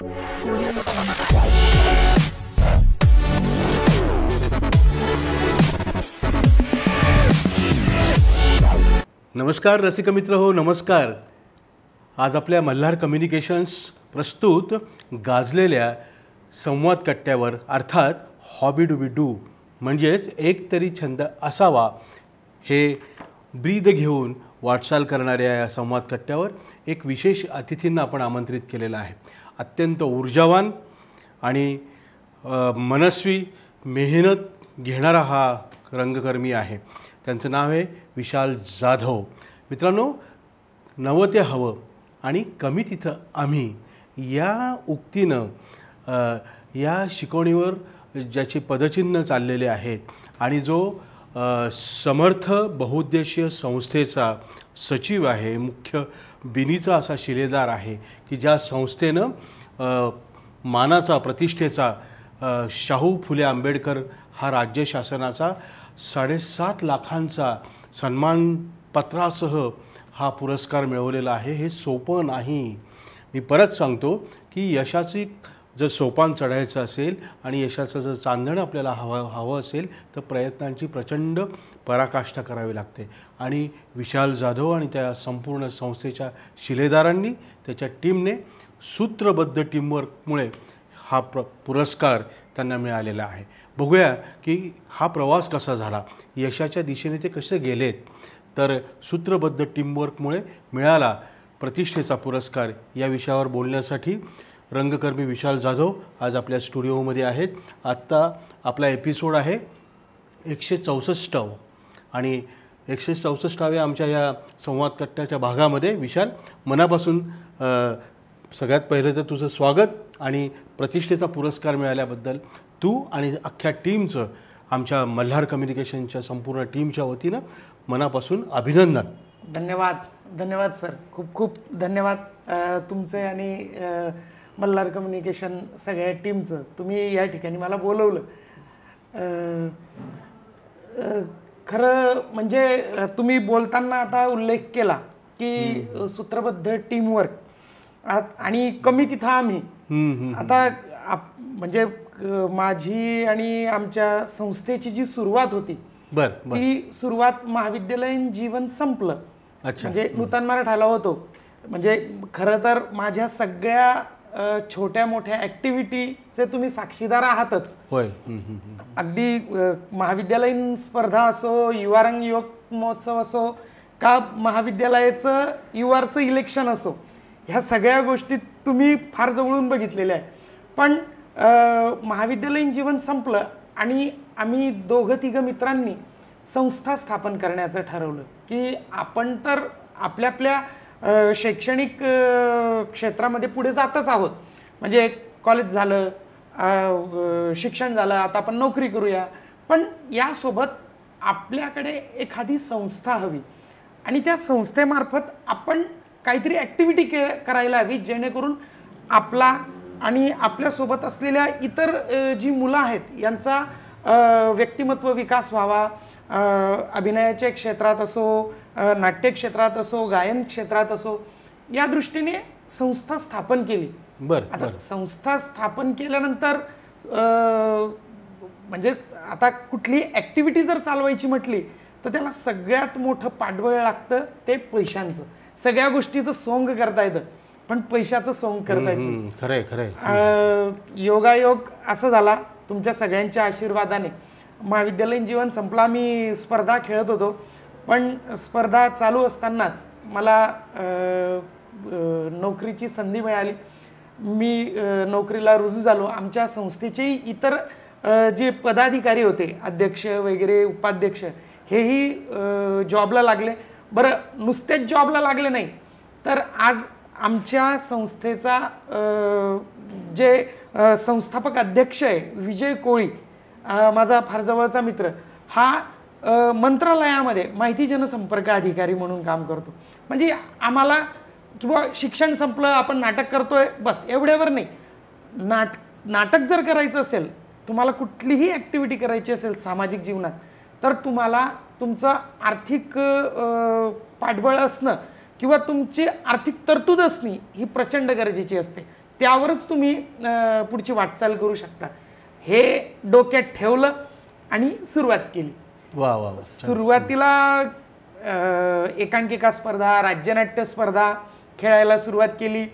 नमस्कार रसिक मित्र हो, नमस्कार. आज आपल्या मल्हार कम्युनिकेशन्स प्रस्तुत गाजलेल्या संवाद कट्ट्यावर अर्थात हॉबी डू बी डू म्हणजेच एक तरी छंद असावा हे ब्रीद घेऊन वाटचाल करणाऱ्या या संवाद कट्ट्यावर एक विशेष अतिथींना आपण आमंत्रित केलेलं आहे. अत्यंत ऊर्जावान आणि मनस्वी मेहनत घेणारा हा रंगकर्मी आहे. त्यांचं नाव आहे विशाल जाधव. मित्रांनो, नवं ते हवं आणि कमी तिथं आम्ही या उक्तीनं या शिकवणीवर ज्याची पदचिन्ह चाललेले आहेत आणि जो समर्थ बहुउद्देशीय संस्थेचा सचिव आहे, मुख्य बिनीचा असा शिलेदार आहे की ज्या संस्थेनं मानाचा प्रतिष्ठेचा शाहू फुले आंबेडकर हा राज्य शासनाचा 7.5 लाखांचा सन्मानपत्रासह हा पुरस्कार मिळवलेला आहे. हे सोपं नाही. मी परत सांगतो की यशाची जर सोपान चढायचं असेल आणि यशाचं जर चांदणं आपल्याला हवं असेल तर प्रयत्नांची प्रचंड पराकाष्ठा करावी लागते. आणि विशाल जाधव आणि त्या संपूर्ण संस्थेच्या शिलेदारांनी, त्याच्या टीमने सूत्रबद्ध टीमवर्कमुळे हा पुरस्कार त्यांना मिळालेला आहे. बघूया की हा प्रवास कसा झाला, यशाच्या दिशेने ते कसे गेलेत. तर सूत्रबद्ध टीमवर्कमुळे मिळाला प्रतिष्ठेचा पुरस्कार या विषयावर बोलण्यासाठी रंगकर्मी विशाल जाधव आज आपल्या स्टुडिओमध्ये आहेत. आत्ता आपला एपिसोड आहे 164 आणि 164व्या आमच्या या संवाद कट्ट्याच्या भागामध्ये विशाल, मनापासून सगळ्यात पहिलं तर तुझं स्वागत आणि प्रतिष्ठेचा पुरस्कार मिळाल्याबद्दल तू आणि अख्ख्या टीमचं, आमच्या मल्हार कम्युनिकेशनच्या संपूर्ण टीमच्या वतीनं मनापासून अभिनंदन. धन्यवाद सर, खूप खूप धन्यवाद तुमचे आणि मल्हार कम्युनिकेशन सगळ्या टीमचं. तुम्ही या ठिकाणी मला बोलवलं. खरं म्हणजे तुम्ही बोलताना आता उल्लेख केला की सूत्रबद्ध टीमवर्क आणि कमी तिथं आम्ही. आता म्हणजे माझी आणि आमच्या संस्थेची जी सुरुवात होती ती सुरुवात महाविद्यालयीन जीवन संपलं. म्हणजे नूतन मराठाला होतो. म्हणजे खरं तर माझ्या सगळ्या छोट्या मोठ्या ॲक्टिव्हिटीचे तुम्ही साक्षीदार आहातच. होय. अगदी महाविद्यालयीन स्पर्धा असो, युवारंग युवक महोत्सव असो, का महाविद्यालयाचं युवारचं इलेक्शन असो, ह्या सगळ्या गोष्टी तुम्ही फार जवळून बघितलेल्या आहे. पण महाविद्यालयीन जीवन संपलं आणि आम्ही दोघं-तिघं मित्रांनी संस्था स्थापन करण्याचं ठरवलं की आपण तर आपल्या आपल्या शैक्षणिक क्षेत्रामध्ये पुढे जातच आहोत. म्हणजे कॉलेज झालं, शिक्षण झालं, आता आपण नोकरी करूया, पण यासोबत आपल्याकडे एखादी संस्था हवी आणि त्या संस्थेमार्फत आपण काहीतरी ॲक्टिव्हिटी करायला हवी जेणेकरून आपला आणि आपल्यासोबत असलेल्या इतर जी मुलं आहेत यांचा व्यक्तिमत्व विकास व्हावा. अभिनयाच्या क्षेत्रात असो, नाट्य क्षेत्रात असो, गायन क्षेत्रात असो, या दृष्टीने संस्था स्थापन केली. आता संस्था स्थापन केल्यानंतर म्हणजे आता कुठली ॲक्टिव्हिटी जर चालवायची म्हटली तर त्याला सगळ्यात मोठं पाठबळ लागतं ते पैशांचं. सगळ्या गोष्टीचं सोंग करता येतं पण पैशाचं सोंग करता येत नाही. खरंय खरंय. योगायोग असं झाला तुमच्या सगळ्यांच्या आशीर्वादाने. महाविद्यालयीन जीवन संपला, मी स्पर्धा खेळत होतो, पण स्पर्धा चालू असतानाच मला नोकरीची संधी मिळाली. मी नोकरीला रुजू झालो. आमच्या संस्थेचेही इतर जे पदाधिकारी होते, अध्यक्ष वगैरे, उपाध्यक्ष, हेही जॉबला लागले. बरं, नुसतेच जॉबला लागले नाही तर आज आमच्या संस्थेचा जे संस्थापक अध्यक्ष आहे विजय कोळी, माझा फार जवळचा मित्र, हा मंत्रालयामध्ये माहिती जनसंपर्क अधिकारी म्हणून काम करतो. म्हणजे आम्हाला किंवा शिक्षण संपलं, आपण नाटक करतोय बस एवढ्यावर नाही. नाटक जर करायचं असेल, तुम्हाला कुठलीही ॲक्टिव्हिटी करायची असेल सामाजिक जीवनात, तर तुम्हाला तुमचं आर्थिक पाठबळ असणं किंवा तुमची आर्थिक तरतूद असणे ही प्रचंड गरजेची असते. त्यावरच तुम्ही पुढची वाटचाल करू शकता. हे डोक्यात ठेवलं आणि सुरुवात केली. वा वा वा. सुरुवातीला एकांकिका स्पर्धा, राज्यनाट्य स्पर्धा खेळायला सुरुवात केली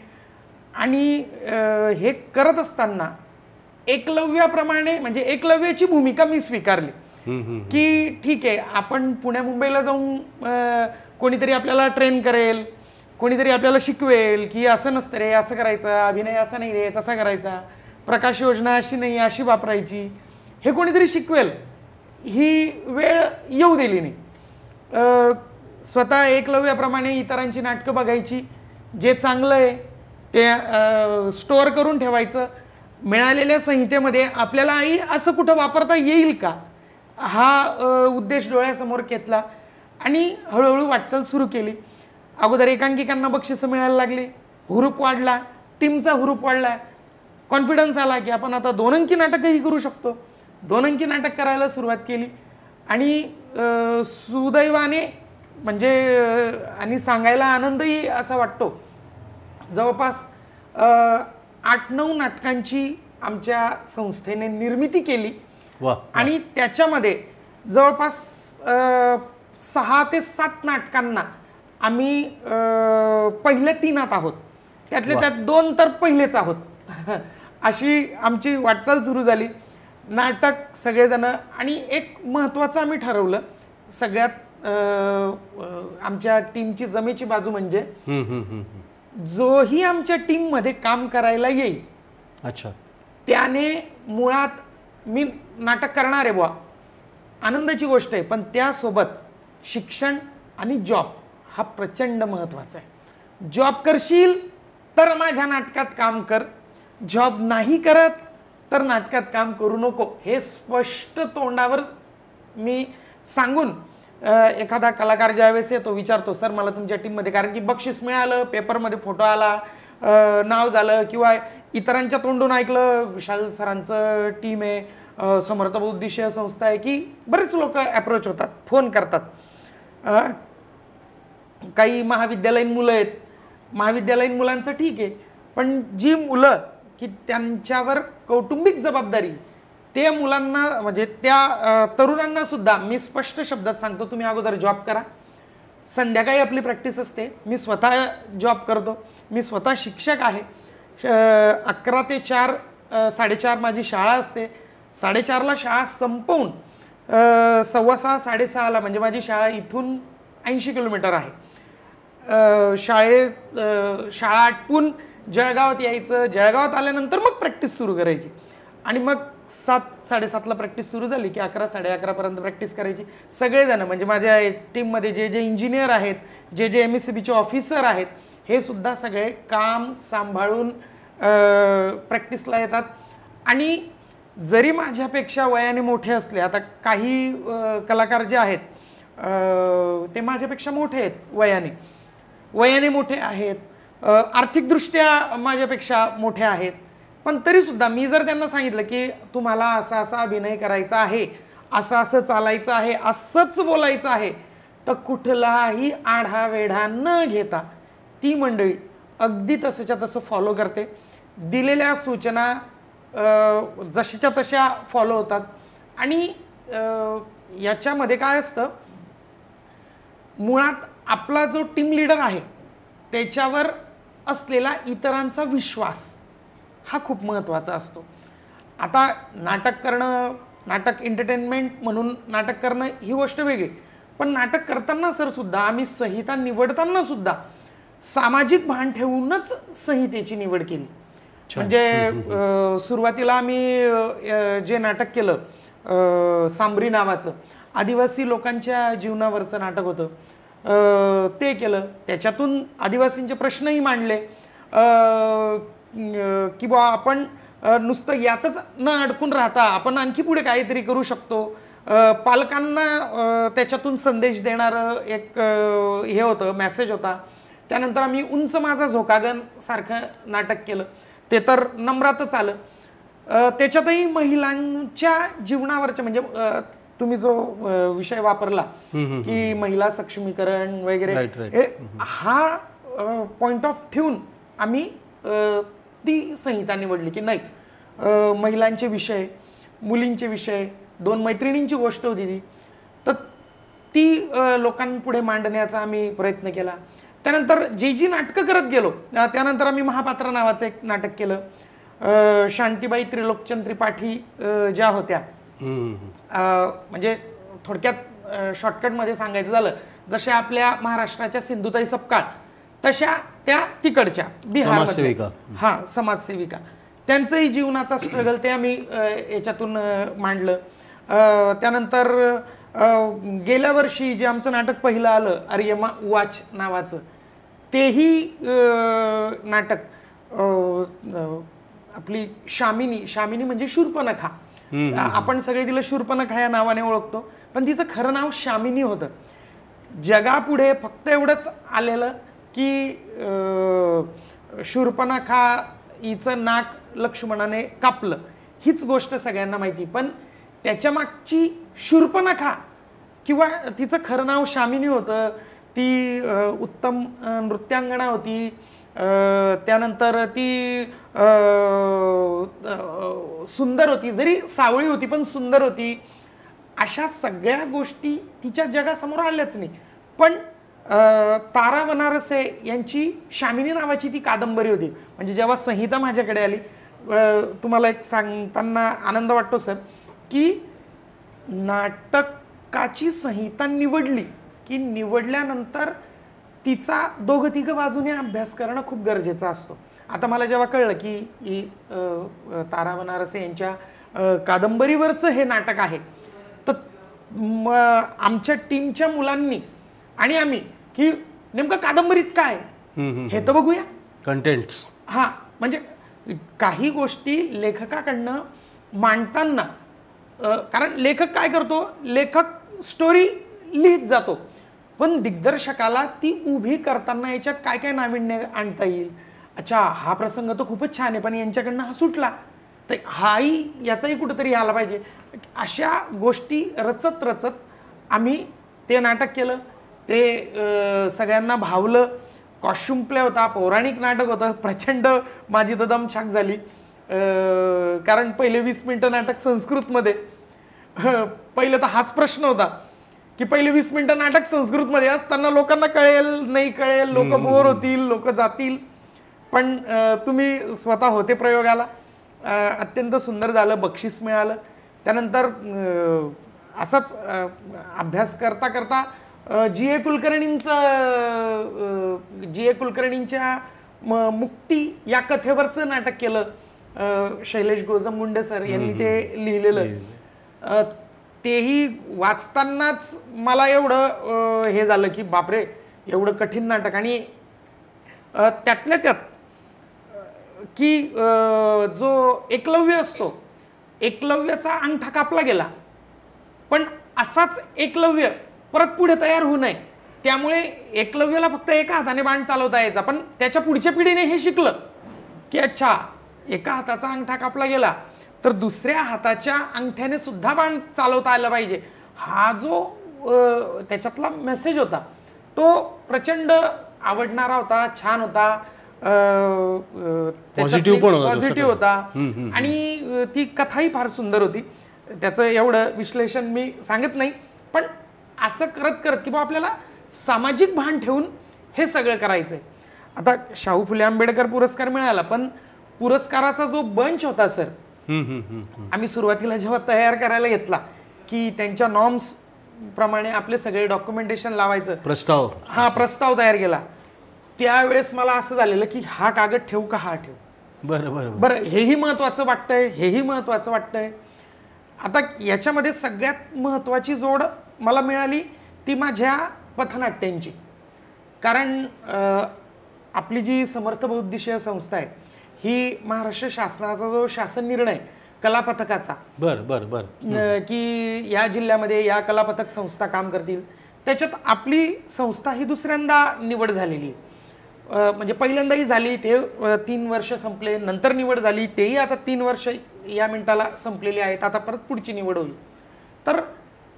आणि हे करत असताना एकलव्याप्रमाणे म्हणजे एकलव्याची भूमिका मी स्वीकारली की ठीक आहे, आपण पुण्या मुंबईला जाऊन कोणीतरी आपल्याला ट्रेन करेल, कोणीतरी आपल्याला शिकवेल की असं नसतं रे, असं करायचं, अभिनय असा नाही रे, तसा करायचा, प्रकाश योजना अशी नाही, अशी वापरायची, हे कोणीतरी शिकवेल, ही वेळ येऊ दिली नाही. स्वतः एकलव्याप्रमाणे इतरांची नाटकं बघायची, जे चांगलं आहे ते स्टोअर करून ठेवायचं, मिळालेल्या संहितेमध्ये आपल्यालाही असं कुठं वापरता येईल का, हा उद्देश डोळ्यासमोर घेतला आणि हळूहळू वाटचाल सुरू केली. अगोदर एकांकिकांना बक्षिसं मिळायला लागली, हुरूप वाढला, टीमचा हुरूप वाढला, कॉन्फिडन्स आला की आपण आता 2 अंकी नाटकही करू शकतो. 2 अंकी नाटक करायला सुरुवात केली आणि सुदैवाने म्हणजे आणि सांगायला आनंदही असा वाटतो, जवळपास 8-9 नाटकांची आमच्या संस्थेने निर्मिती केली आणि त्याच्यामध्ये जवळपास 6 ते 7 नाटकांना आम्ही पहिले 3 आहोत, त्यातले त्यात 2 तर पहिलेच आहोत. अशी आमची वाटचाल सुरू झाली. नाटक सगळेजण आणि एक महत्त्वाचं आम्ही ठरवलं सगळ्यात आमच्या टीमची जमेची बाजू म्हणजे जोही आमच्या टीममध्ये काम करायला येईल, अच्छा, त्याने मुळात मी नाटक करणार आहे बुवा, आनंदाची गोष्ट आहे, पण त्यासोबत शिक्षण आणि जॉब हा प्रचंड महत्त्वाचा आहे. जॉब करशील तर माझ्या नाटकात काम कर, जॉब नाही करत तर नाटकात काम करू नको, हे स्पष्ट तोंडावर मी सांगून एखादा कलाकार ज्यावेळेस येतो विचारतो, सर मला तुमच्या टीममध्ये, कारण की बक्षीस मिळालं, पेपरमध्ये फोटो आला, नाव झालं किंवा इतरांच्या तोंडून ऐकलं विशाल सरांचं टीम आहे, समर्थ बौद्धिशीय संस्था आहे, की बरेच लोक ॲप्रोच होतात, फोन करतात. काही महाविद्यालयीन मुलं आहेत, महाविद्यालयीन मुलांचं ठीक आहे, पण जी मुलं की त्यांच्यावर कौटुंबिक जबाबदारी, त्या मुलांना म्हणजे त्या तरुणांना सुद्धा मी स्पष्ट शब्दात सांगतो, तुम्ही अगोदर जॉब करा, संध्याकाळी आपली प्रॅक्टिस असते, मी स्वतः जॉब करतो, मी स्वतः शिक्षक आहे, 11 ते 4 4:30 माझी शाळा असते, 4:30ला शाळा संपवून 6:15 6:30ला म्हणजे माझी शाळा इथून 80 किलोमीटर आहे, शाळा आटपून जळगावात यायचं, जळगावात आल्यानंतर मग प्रॅक्टिस सुरू करायची आणि मग 7-7:30ला प्रॅक्टिस सुरू झाली की 11 11:30पर्यंत प्रॅक्टिस करायची. सगळेजण म्हणजे माझ्या टीममध्ये जे जे इंजिनियर आहेत, जे जे MSCBचे ऑफिसर आहेत, हे सुद्धा सगळे काम सांभाळून प्रॅक्टिसला येतात. आणि जरी माझ्यापेक्षा वयाने मोठे असले, आता काही कलाकार जे आहेत ते माझ्यापेक्षा मोठे आहेत, वयाने मोठे आहेत, आर्थिकदृष्ट्या माझ्यापेक्षा मोठे आहेत, पण तरीसुद्धा मी जर त्यांना सांगितलं की तुम्हाला असा असा अभिनय करायचा आहे, असं असं चालायचं आहे, असंच बोलायचं आहे, तर कुठलाही आढावेढा न घेता ती मंडळी अगदी तसंच्या तसं फॉलो करते. दिलेल्या सूचना जशाच्या तशा फॉलो होतात. आणि याच्यामध्ये काय असतं, मुळात आपला जो टीम लीडर आहे त्याच्यावर असलेला इतरांचा विश्वास हा खूप महत्त्वाचा असतो. आता नाटक करणं, नाटक एंटरटेनमेंट म्हणून नाटक करणं ही गोष्ट वेगळी, पण नाटक करताना सुद्धा आम्ही संहिता निवडताना सुद्धा सामाजिक भान ठेवूनच संहितेची निवड केली. म्हणजे सुरुवातीला आम्ही जे नाटक केलं सांबरी नावाचं, आदिवासी लोकांच्या जीवनावरचं नाटक होतं, ते केलं. त्याच्यातून आदिवासींचे प्रश्नही मांडले की बा आपण नुसतं यातच न अडकून राहता आपण आणखी पुढे काहीतरी करू शकतो. पालकांना त्याच्यातून संदेश देणारं एक हे होतं, मेसेज होता. त्यानंतर आम्ही उंच माझा झोकागन सारखं नाटक केलं, ते तर नम्रातच आलं. त्याच्यातही महिलांच्या जीवनावरचे म्हणजे तुम्ही जो विषय वापरला की महिला सक्षमीकरण वगैरे, हा पॉइंट ऑफ ठेवून आम्ही ती संहिता निवडली की नाही, महिलांचे विषय, मुलींचे विषय, 2 मैत्रिणींची गोष्ट होती ती, तर ती लोकांपुढे मांडण्याचा आम्ही प्रयत्न केला. त्यानंतर जी नाटकं करत गेलो, त्यानंतर आम्ही महापात्र नावाचं एक नाटक केलं. शांतीबाई त्रिलोकचंद त्रिपाठी ज्या होत्या, म्हणजे थोडक्यात शॉर्टकटमध्ये सांगायचं झालं, जशा आपल्या महाराष्ट्राच्या सिंधुताई सपकाळ तशा त्या तिकडच्या बिहारमध्ये, हां, समाजसेविका, त्यांचंही जीवनाचा स्ट्रगल ते आम्ही याच्यातून मांडलं. त्यानंतर गेल्या वर्षी जे आमचं नाटक पहिलं आलं, आर्यमा उवाच नावाचं, तेही नाटक आपली शामिनी म्हणजे शूर्पणखा, आपण सगळे तिला शूर्पणखा या नावाने ओळखतो, पण तिचं खरं नाव शामिनी होतं. जगापुढे फक्त एवढंच आलेलं की शूर्पणखा हिचं नाक लक्ष्मणाने कापलं, हीच गोष्ट सगळ्यांना माहिती, पण त्याच्या मागची शूर्पणखा किंवा तिचं खरं नाव शामिनी होतं. ती उत्तम नृत्यांगना होती, त्यानंतर ती सुंदर होती, जरी सावळी होती पण सुंदर होती. अशा सगळ्या गोष्टी तिच्या जगासमोर आल्याच नाही. पण तारा बनारसे यांची शामिनी नावाची ती कादंबरी होती. म्हणजे जेव्हा संहिता माझ्याकडे आली, तुम्हाला एक सांगताना आनंद वाटतो सर, की नाटकाची संहिता निवडली की निवडल्यानंतर तिचा 2-3 बाजूने अभ्यास करणं खूप गरजेचं असतो. आता मला जेव्हा कळलं की तारा बनारसे यांच्या कादंबरीवरचं हे नाटक आहे, तर आमच्या टीमच्या मुलांनी आणि आम्ही की नेमकं कादंबरीत काय हे तर बघूया, कंटेंट्स. हां, म्हणजे काही गोष्टी लेखकाकडनं मांडताना, कारण लेखक काय करतो, लेखक स्टोरी लिहित जातो, पण दिग्दर्शकाला ती उभी करताना याच्यात काय काय नाविन्य आणता येईल. अच्छा, हा प्रसंग तर खूपच छान आहे, पण यांच्याकडनं हा सुटला, तर हाही याचाही कुठंतरी आला पाहिजे. अशा गोष्टी रचत रचत आम्ही ते नाटक केलं. ते सगळ्यांना भावलं. कॉस्ट्युम प्ले होता, पौराणिक नाटक होतं. प्रचंड माझी तर दमछाक झाली, कारण पहिले 20 मिनटं नाटक संस्कृतमध्ये. पहिलं तर हाच प्रश्न होता की पहिले 20 मिनटं नाटक संस्कृतमध्ये असताना लोकांना कळेल नाही कळेल, लोक बोर होतील, लोक जातील. पण तुम्ही स्वतः होते प्रयोगाला, अत्यंत सुंदर झालं, बक्षीस मिळालं. त्यानंतर असाच अभ्यास करता करता जी ए कुलकर्णींच्या मुक्ती या कथेवरचं नाटक केलं. शैलेश गोजमगुंडे सर यांनी ते लिहिलेलं. तेही वाचतानाच मला एवढं हे झालं की बापरे, एवढं कठीण नाटक. आणि त्यातल्या त्यात की जो एकलव्य असतो, एकलव्याचा अंगठा कापला गेला, पण असाच एकलव्य परत पुढे तयार होऊ नये, त्यामुळे एकलव्याला फक्त एका हाताने बाण चालवता यायचा. पण त्याच्या पुढच्या पिढीने हे शिकलं की अच्छा, एका हाताचा अंगठा कापला गेला तर दुसऱ्या हाताच्या अंगठ्याने सुद्धा बाण चालवता आलं पाहिजे. हा जो त्याच्यातला मेसेज होता तो प्रचंड आवडणारा होता, छान होता, पॉझिटिव्ह होता. आणि ती कथाही फार सुंदर होती. त्याचं एवढं विश्लेषण मी सांगत नाही, पण असं करत करत की बा आपल्याला सामाजिक भान ठेवून हे सगळं करायचंय. आता शाहू फुले आंबेडकर पुरस्कार मिळाला, पण पुरस्काराचा जो बंच होता सर, आम्ही सुरुवातीला जेव्हा तयार करायला घेतला की त्यांच्या नॉर्म्स प्रमाणे आपले सगळे डॉक्युमेंटेशन लावायचं, प्रस्ताव तयार केला, त्यावेळेस मला असं झालेलं की हा कागद ठेवू का हा ठेवू, बरं हेही महत्वाचं वाटतंय, हेही महत्वाचं वाटतंय. आता याच्यामध्ये सगळ्यात महत्वाची जोड मला मिळाली ती माझ्या पथनाट्यांची. कारण आपली जी समर्थ बौद्धिशीय संस्था आहे ही महाराष्ट्र शासनाचा जो शासन निर्णय कला पथकाचा, की या जिल्ह्यामध्ये या कला पथक संस्था काम करतील, त्याच्यात आपली संस्था ही दुसऱ्यांदा निवड झालेली आहे. म्हणजे पहिल्यांदाही झाली, ते 3 वर्ष संपले, नंतर निवड झाली, तेही आता 3 वर्ष या मिनिटाला संपलेली आहेत, आता परत पुढची निवड होईल. तर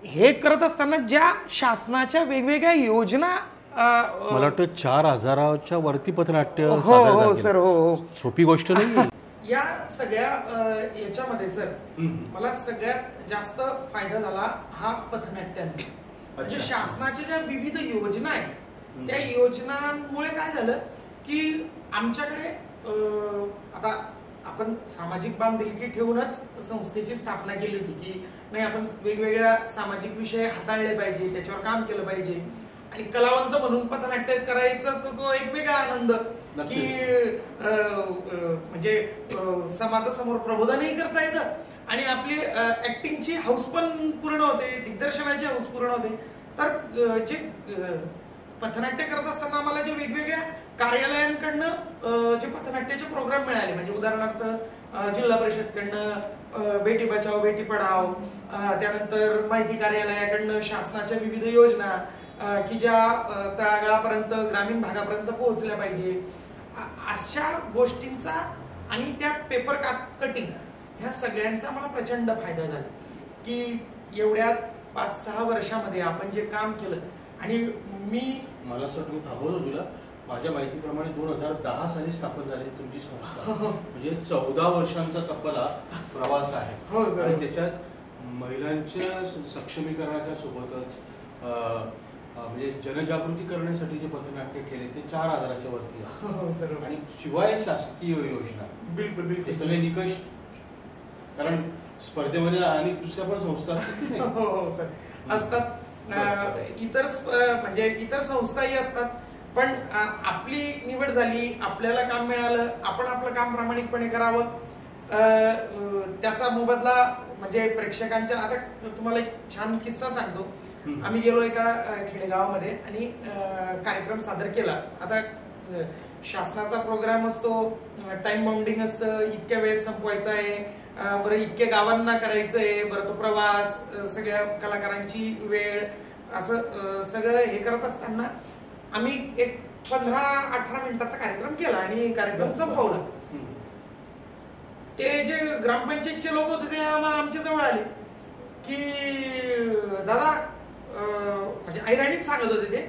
हे करत असताना ज्या शासनाच्या वेगवेगळ्या योजना मला वाटतं 4,000च्या वरती पथनाट्य हो सादर हो झाली. सर, हो हो. सोपी गोष्ट नाही. या सगळ्या याच्यामध्ये सर मला सगळ्यात जास्त फायदा झाला हा पथनाट्यांचा. म्हणजे शासनाच्या ज्या विविध योजना आहेत त्या योजनांमुळे काय झालं की आमच्याकडे आता आपण सामाजिक बांधिलकी ठेवूनच संस्थेची स्थापना केली होती की नाही आपण वेगवेगळ्या सामाजिक विषय हाताळले पाहिजे, त्याच्यावर काम केलं पाहिजे. आणि कलावंत म्हणून पथनाट्य करायचं तर तो एक वेगळा आनंद की म्हणजे समाजासमोर प्रबोधनही करता येतं आणि आपली ऍक्टिंगची हौस पण पूर्ण होते, दिग्दर्शनाची हौस पूर्ण होते. तर जे पथनाट्य करत असताना आम्हाला जे वेगवेगळ्या कार्यालयांकडनं जे पथनाट्याचे प्रोग्राम मिळाले, म्हणजे उदाहरणार्थ जिल्हा परिषदकडनं बेटी बचाओ बेटी पढाओ, त्यानंतर माहिती कार्यालयाकडनं शासनाच्या विविध योजना की ज्या तळागाळापर्यंत ग्रामीण भागापर्यंत पोहोचल्या पाहिजे, अशा गोष्टींचा आणि त्या पेपर कटिंग ह्या सगळ्यांचा मला प्रचंड फायदा झाला की एवढ्या 5-6 वर्षामध्ये आपण जे काम केलं. आणि मला असं वाटतं थांबवतो तुला, माझ्या माहितीप्रमाणे 2010 साली स्थापन झाली तुमची संस्था. म्हणजे 14 वर्षांचा तब्बल प्रवास आहे. आणि त्याच्यात महिलांच्या सक्षमीकरणाच्या सोबतच म्हणजे जनजागृती करण्यासाठी जे पथनाट्य केले ते 4,000च्या वरती आहे. आणि शिवाय शासकीय योजना बिलकुल हे सगळे निकष, कारण स्पर्धेमध्ये आणि दुसऱ्या पण संस्था असतात असतात, इतर म्हणजे इतर संस्थाही असतात. पण आपली निवड झाली, आपल्याला काम मिळालं, आपण आपलं काम प्रामाणिकपणे करावं, त्याचा मोबदला म्हणजे प्रेक्षकांच्या. आता तुम्हाला एक छान किस्सा सांगतो. आम्ही गेलो एका खेडेगावामध्ये आणि कार्यक्रम सादर केला. आता शासनाचा प्रोग्राम असतो, टाइम बाउंडिंग असतं, इतक्या वेळेत संपवायचा आहे, बरं इतक्या गावांना करायचंय, बरं तो प्रवास, सगळ्या कलाकारांची वेळ, असं सगळं हे करत असताना आम्ही एक 15-18 मिनिटाचा कार्यक्रम केला आणि कार्यक्रम संपवला. ते जे ग्रामपंचायतचे लोक होते ते आमच्या जवळ आले की दादा, म्हणजे ऐराणीच सांगत होते ते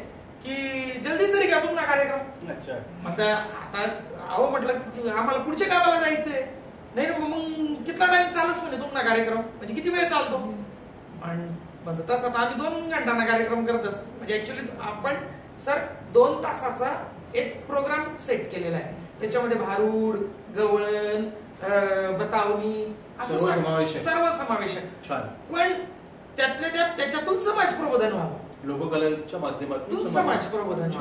की जल्दी सर घ्या तुमचा कार्यक्रम. आता अहो म्हटलं आम्हाला पुढच्या गावाला जायचंय. नाही ना, मग कितना टाइम चालूच म्हणे तुमचा कार्यक्रम, म्हणजे किती वेळ चालतो. तसं तर आम्ही 2 घंटांना कार्यक्रम करत असतो. म्हणजे ऍक्च्युली आपण सर 2 तासाचा एक प्रोग्राम सेट केलेला आहे. त्याच्यामध्ये भारूड, गवळण, बतावणी असं सर्व समावेशक. पण त्यातल्या त्यात त्याच्यातून समाज प्रबोधन व्हावं, लोककलेच्या माध्यमातून समाज प्रबोधन.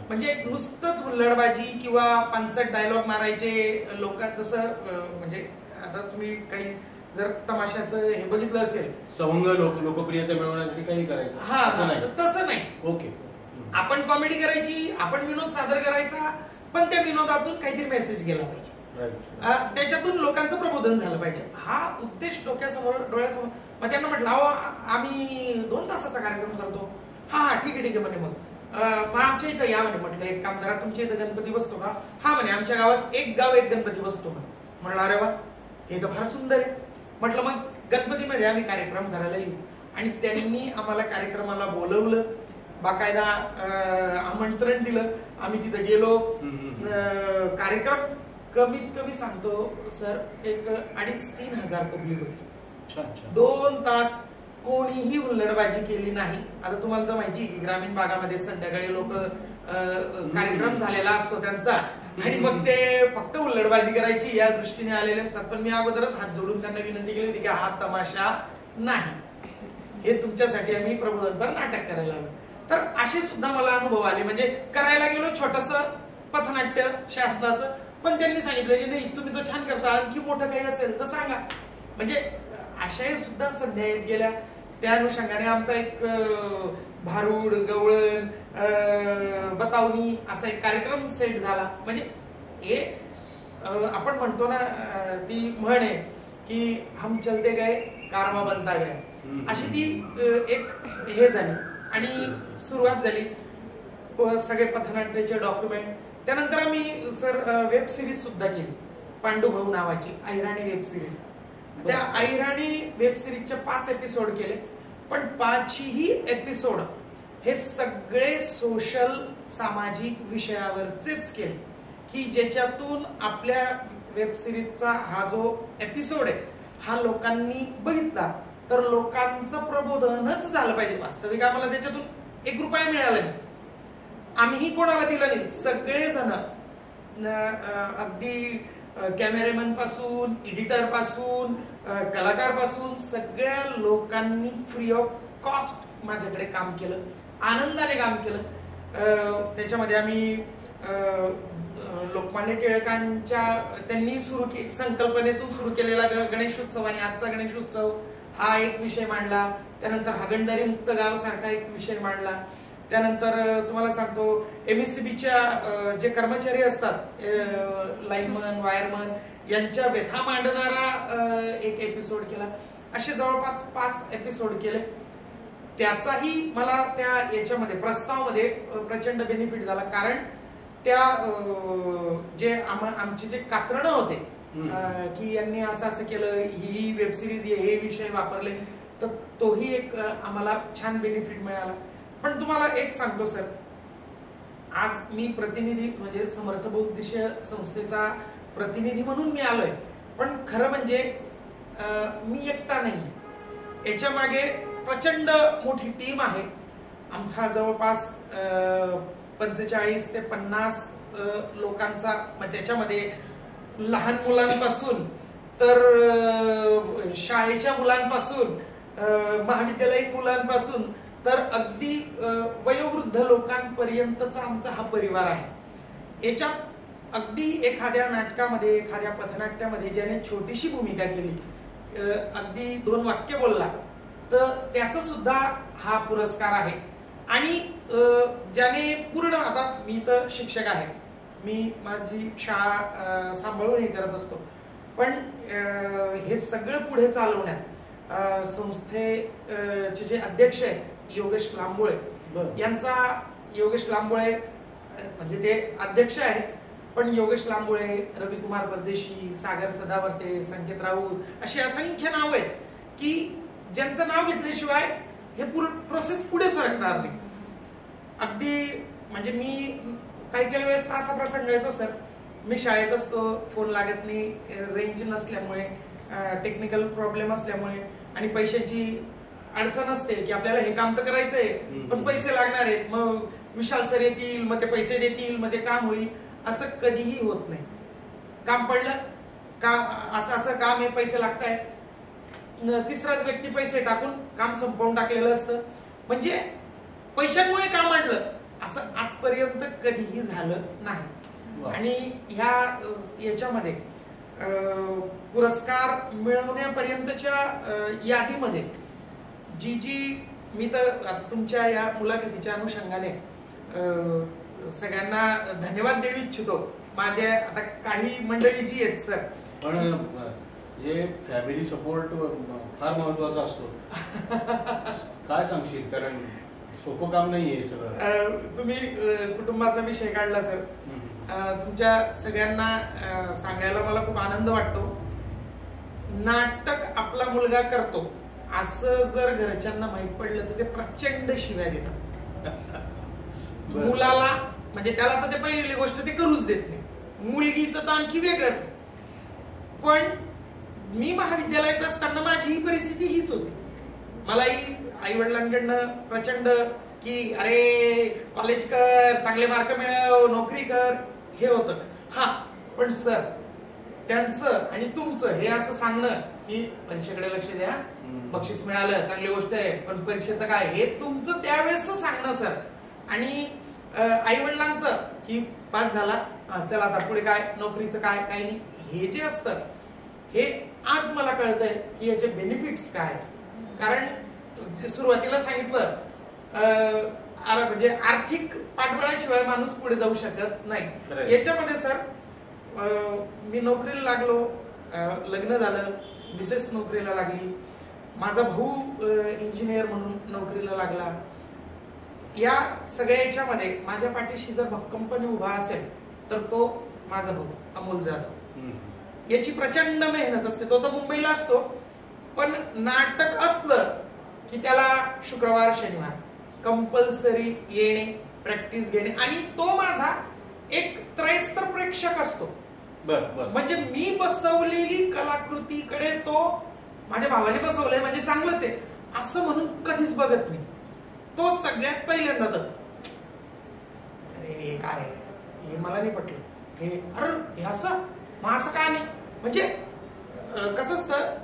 म्हणजे नुसतंच हुल्लडबाजी किंवा पानसट डायलॉग मारायचे लोक, जसं म्हणजे आता तुम्ही काही जर तमाशाचं हे बघितलं असेल, सवंग लोकप्रियता मिळवण्यासाठी काही करायचं, तसं नाही. ओके, आपण कॉमेडी करायची, आपण विनोद सादर करायचा, पण त्या विनोदातून काहीतरी मेसेज गेला पाहिजे, त्याच्यातून लोकांचं प्रबोधन झालं पाहिजे. हा उद्देश डोळ्यासमोर. मग त्यांना म्हटलं अहो आम्ही 2 तासाचा कार्यक्रम करतो. हा ठीक आहे म्हणे. मग आमच्या इथं या म्हणे. म्हटलं एक काम करा, तुमच्या इथं गणपती बसतो का? हा म्हणे आमच्या गावात एक गाव एक गणपती बसतो. म्हणलं अरे वा, हे तर फार सुंदर आहे. म्हटलं मग गणपतीमध्ये आम्ही कार्यक्रम करायला येऊ. आणि त्यांनी आम्हाला कार्यक्रमाला बोलवलं, बाकायदा आमंत्रण दिलं. आम्ही तिथं गेलो. कार्यक्रम कमीत कमी सांगतो सर, एक 2,500-3 हजार पब्लिक होती. 2 तास कोणीही हुल्लडबाजी केली नाही. आता तुम्हाला तर माहिती की ग्रामीण भागामध्ये संध्याकाळी लोक कार्यक्रम झालेला असतो त्यांचा, आणि मग ते फक्त हुल्लडबाजी करायची या दृष्टीने आलेले असतात. पण मी अगोदरच हात जोडून त्यांना विनंती केली होती की हा तमाशा नाही, हे तुमच्यासाठी आम्ही प्रबोधनपर नाटक करायला हवं. तर असे सुद्धा मला अनुभव आले. म्हणजे करायला गेलो छोटस पथनाट्य शासनाचं, पण त्यांनी सांगितलं की नाही तुम्ही तर छान करता, आणखी मोठं काही असेल तर सांगा. म्हणजे अशाही सुद्धा संध्या येत गेल्या. त्या अनुषंगाने आमचा एक भारूड, गवळण, बतावणी असा एक कार्यक्रम सेट झाला. म्हणजे हे आपण म्हणतो ना, ती म्हण आहे की हम चलते गए कारवा बनता गया, अशी ती एक हे झाली. आणि सुरुवात झाली सगळे पथनाट्याचे डॉक्युमेंट. त्यानंतर आम्ही सर वेब सिरीज सुद्धा केली, पांडुभाऊ नावाची ऐराणी वेब सिरीज. त्या ऐराणी वेब सिरीजच्या 5 एपिसोड केले. पण 5ही एपिसोड हे सगळे सोशल सामाजिक विषयावरचेच केले, की ज्याच्यातून आपल्या वेब सिरीजचा हा जो एपिसोड आहे हा लोकांनी बघितला तर लोकांचं प्रबोधनच झालं पाहिजे. वास्तविक आम्हाला त्याच्यातून ₹1 मिळाला नाही, आम्हीही कोणाला दिलं नाही. सगळेजण अगदी कॅमेरामॅन पासून, एडिटर पासून, कलाकार पासून सगळ्या लोकांनी फ्री ऑफ कॉस्ट माझ्याकडे काम केलं, आनंदाने काम केलं. त्याच्यामध्ये आम्ही लोकमान्य टिळकांच्या त्यांनी संकल्पनेतून सुरू केलेला गणेशोत्सव आणि आजचा गणेशोत्सव हा एक विषय मांडला. त्यानंतर हागणदारी मुक्त गाव सारखा एक विषय मांडला. त्यानंतर तुम्हाला सांगतो MSCBच्या जे कर्मचारी असतात, लाईनमन, वायरमन, यांच्या व्यथा मांडणारा एक एपिसोड केला. असे जवळपास 5 एपिसोड केले. त्याचाही मला त्या याच्यामध्ये प्रस्तावामध्ये प्रचंड बेनिफिट झाला. कारण त्या जे आमचे जे कात्रणं होते की यांनी असं असं केलं, ही वेब सिरीज हे विषय वापरले, तर तोही एक आम्हाला छान बेनिफिट मिळाला. पण तुम्हाला एक सांगतो सर, आज मी प्रतिनिधी म्हणजे समर्थ बौद्धिशीय संस्थेचा प्रतिनिधी म्हणून मी आलोय, पण खरं म्हणजे मी एकटा नाही, याच्या मागे प्रचंड मोठी टीम आहे. आमचा जवळपास 45 ते 50 लोकांचा, त्याच्यामध्ये लहान मुलांपासून तर शाळेच्या मुलांपासून, महाविद्यालयीन मुलांपासून तर अगदी वयोवृद्ध लोकांपर्यंतचा आमचा हा परिवार आहे. याच्यात अगदी एखाद्या नाटकामध्ये, एखाद्या पथनाट्यामध्ये ज्याने छोटीशी भूमिका केली, अगदी 2 वाक्य बोलला, तर त्याचा सुद्धा हा पुरस्कार आहे. आणि ज्याने पूर्ण, आता मी तर शिक्षक आहे, मी माझी शाळा सांभाळून हे करत असतो, पण हे सगळं पुढे चालवण्यात संस्थेचे जे अध्यक्ष आहेत योगेश लांबोळे यांचा, योगेश लांबोळे म्हणजे ते अध्यक्ष आहेत, पण योगेश लांबोळे, रविकुमार परदेशी, सागर सदावर्ते, संकेत राऊत अशी असंख्य नाव आहेत की ज्यांचं नाव घेतल्याशिवाय हे प्रोसेस पुढे सरकणार नाही. अगदी म्हणजे मी काही वेळेस असा प्रसंग येतो सर, मी शाळेत असतो, फोन लागत नाही, रेंज नसल्यामुळे, टेक्निकल प्रॉब्लेम असल्यामुळे आणि पैशाची अडचण असते की आपल्याला हे काम तर करायचंय पण पैसे लागणार आहेत, मग विशाल सर येतील, मग ते पैसे देतील, मग ते काम होईल, असं कधीही होत नाही. काम पडलं का असं काम आहे, पैसे लागताय, तिसराच व्यक्ती पैसे टाकून काम संपवून टाकलेलं असतं. म्हणजे पैशांमुळे काम आणलं असं आजपर्यंत कधीही झालं नाही. आणि ह्या याच्यामध्ये पुरस्कार मिळवण्यापर्यंतच्या यादीमध्ये जी मी तर आता तुमच्या या मुलाखतीच्या अनुषंगाने सगळ्यांना धन्यवाद देऊ इच्छितो. माझे आता काही मंडळी जी आहेत सर, पण हे फॅमिली सपोर्ट फार महत्वाचा असतो. काय सांगशील, कारण सोपं काम नाहीये सगळं. तुम्ही कुटुंबाचा विषय काढला सर, तुमच्या सगळ्यांना सांगायला मला खूप आनंद वाटतो. नाटक आपला मुलगा करतो असं जर घरच्यांना माहित पडलं तर ते प्रचंड शिव्या देतात. मुलाला म्हणजे त्याला तर ते पहिली गोष्ट ते करूच देत नाही, मुलगीचं तर आणखी वेगळंच. पण मी महाविद्यालयात असताना माझी ही परिस्थिती हीच होती. मलाही आई वडिलांकडनं प्रचंड की अरे कॉलेज कर, चांगले मार्क मिळव, नोकरी कर, हे होतं. हा पण सर त्यांचं आणि तुमचं हे असं सांगणं की परीक्षेकडे लक्ष द्या, बक्षीस मिळालं चांगली गोष्ट आहे, पण परीक्षेचं काय, हे तुमचं त्यावेळेस सांगणं सर. आणि आई वडिलांचं की पास झाला, चला आता पुढे काय, नोकरीचं काय, काही नाही, हे जे असतं हे आज मला कळतंय की याचे बेनिफिट्स काय. कारण सुरुवातीला सांगितलं म्हणजे आर्थिक पाठबळाशिवाय माणूस पुढे जाऊ शकत नाही. याच्यामध्ये सर मी नोकरीला लागलो, लग्न झालं, मिसेस नोकरीला लागली, माझा भाऊ इंजिनियर म्हणून नोकरीला लागला. या सगळ्या याच्यामध्ये माझ्या पाठीशी जर भक्कमपणे उभा असेल तर तो माझा भाऊ अमोल जाधव. याची प्रचंड मेहनत असते. तो तर मुंबईला असतो, पण नाटक असलं की त्याला शुक्रवार शनिवार कंपल्सरी येणे, प्रॅक्टिस घेणे, आणि तो माझा एक त्रयस्तर प्रेक्षक असतो. म्हणजे मी बसवलेली कलाकृतीकडे तो माझ्या भावाने बसवलंय म्हणजे चांगलंच आहे असं म्हणून कधीच बघत नाही. तो सगळ्यात पहिल्यांदा तर अरे काय हे मला नाही पटलं, हे अरे हे असं मग असं काय नाही. म्हणजे कसं असतं,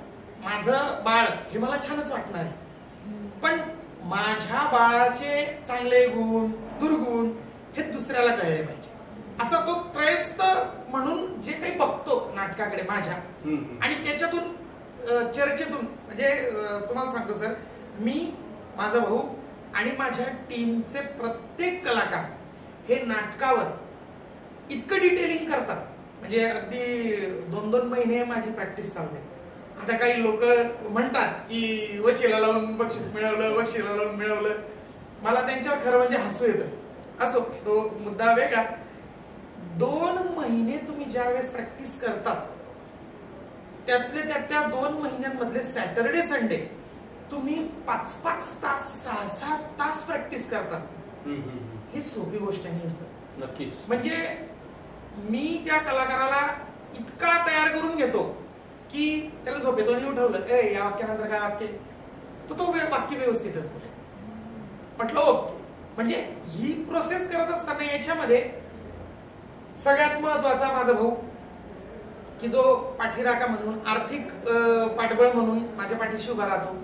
माझं बाळ हे मला छानच वाटणार आहे, पण माझ्या बाळाचे चांगले गुण दुर्गुण हे दुसऱ्याला कळले पाहिजे. असा तो त्रयस्थ म्हणून जे काही बघतो नाटकाकडे माझ्या, आणि त्याच्यातून चर्चेतून म्हणजे तुम्हाला सांगतो सर, मी, माझा भाऊ आणि माझ्या टीमचे प्रत्येक कलाकार हे नाटकावर इतकं डिटेलिंग करतात, म्हणजे अगदी 2-2 महिने माझी प्रॅक्टिस चालते. आता काही लोक म्हणतात की वशिला लावून बक्षीस मिळवलं, वशिला लावून मिळवलं. मला त्यांच्यावर खरं म्हणजे हसू येतं. असो, तो मुद्दा वेगळा. 2 महिने तुम्ही ज्यावेळेस प्रॅक्टिस करतात, त्यातल्या त्या 2 महिन्यांमधले सॅटर्डे संडे तुम्ही 5-5 तास, 6-6 तास प्रॅक्टिस करतात. ही सोपी गोष्ट नाही सर. नक्कीच. म्हणजे मी त्या कलाकाराला इतका तयार करून घेतो की त्याला झोपेतून उठवलं, ए या वाक्यानंतर काय वाक्य, तो वाक्य व्यवस्थितच बोले. म्हटलं ओके. म्हणजे ही प्रोसेस करत असताना याच्यामध्ये सगळ्यात महत्वाचा माझा भाऊ, की जो पाठीराखा म्हणून, आर्थिक पाठबळ म्हणून माझ्या पाठीशी उभा राहतो.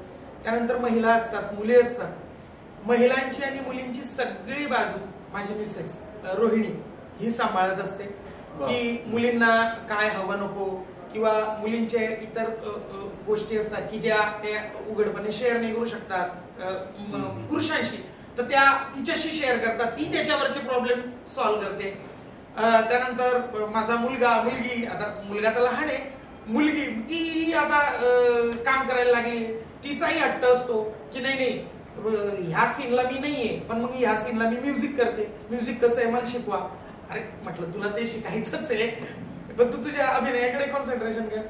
त्यानंतर महिला असतात, मुली असतात. महिलांची आणि मुलींची सगळी बाजू माझी मिसेस रोहिणी ही सांभाळत असते, की मुलींना काय हवं नको, किंवा मुलींचे इतर गोष्टी असतात की ज्या त्या उघडपणे शेअर नाही करू शकतात पुरुषांशी, तर त्या तिच्याशी शेअर करतात. ती त्याच्यावरचे प्रॉब्लेम सॉल्व्ह करते. त्यानंतर माझा मुलगी, आता मुलगा तर लहान आहे, मुलगी ती आता काम करायला लागली. तिचाही हट्ट असतो की नाही ह्या सीनला मी नाहीये, पण मग ह्या सीनला मी म्युझिक करते. म्युझिक कसं आहे मला शिकवा. अरे म्हटलं तुला ते शिकायचंच आहे, पण तू तुझ्या अभिनयाकडे कॉन्सन्ट्रेशन कर.